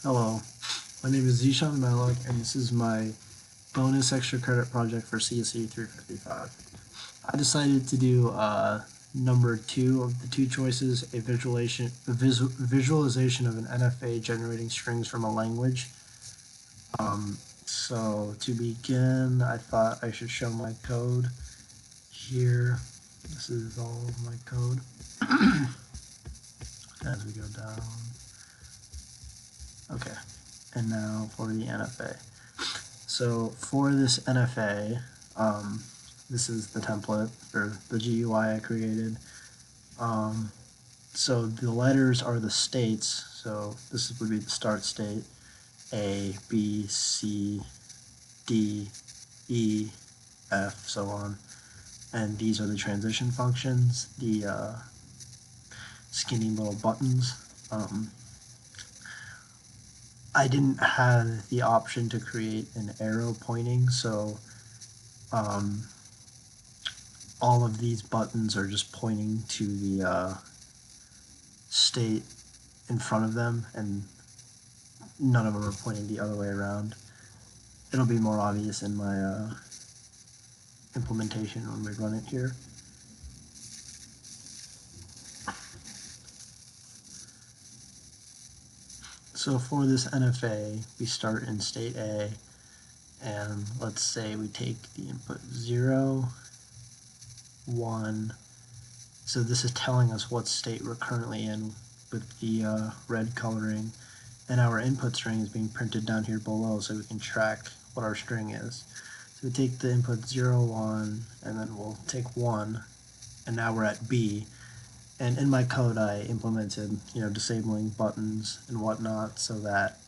Hello, my name is Zeeshan Mallick, and this is my bonus extra credit project for CSE 355. I decided to do number 2 of the 2 choices, a visualization of an NFA generating strings from a language. So to begin, I thought I should show my code here. This is all of my code as we go down. Okay, and now for the NFA. So for this NFA, this is the template or the GUI I created. So the letters are the states. So this would be the start state: A, B, C, D, E, F, so on. And these are the transition functions, the skinny little buttons. I didn't have the option to create an arrow pointing, so all of these buttons are just pointing to the state in front of them, and none of them are pointing the other way around. It'll be more obvious in my implementation when we run it here. So for this NFA, we start in state A, and let's say we take the input 0, 1. So this is telling us what state we're currently in with the red coloring, and our input string is being printed down here below so we can track what our string is. So we take the input 0, 1, and then we'll take 1, and now we're at B. And in my code, I implemented, disabling buttons and whatnot so that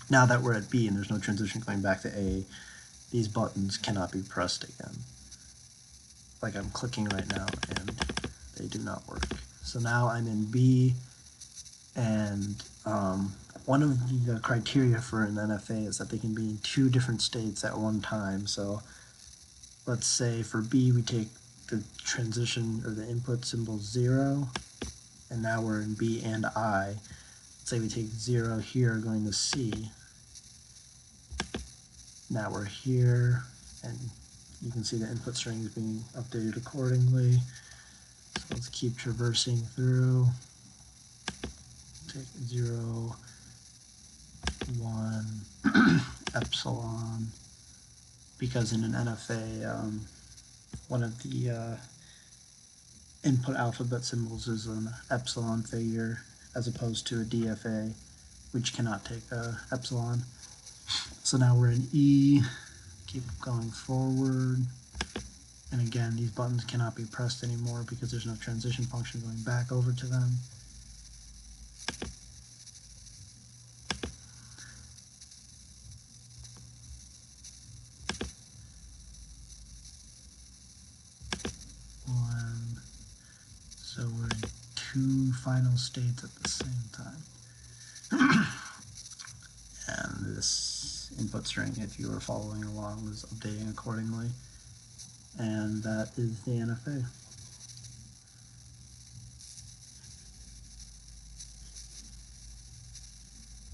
now that we're at B and there's no transition going back to A, these buttons cannot be pressed again. Like I'm clicking right now and they do not work. So now I'm in B, and one of the criteria for an NFA is that they can be in 2 different states at one time. So let's say for B we take the transition or the input symbol 0, and now we're in B and I. Let's say we take 0 here going to C. Now we're here, and you can see the input string is being updated accordingly. So let's keep traversing through. Take 0, 1, epsilon, because in an NFA, one of the input alphabet symbols is an epsilon figure as opposed to a DFA, which cannot take a epsilon. So now we're in E, keep going forward, and again these buttons cannot be pressed anymore because there's no transition function going back over to them. So we're in 2 final states at the same time. And this input string, if you were following along, was updating accordingly. And that is the NFA.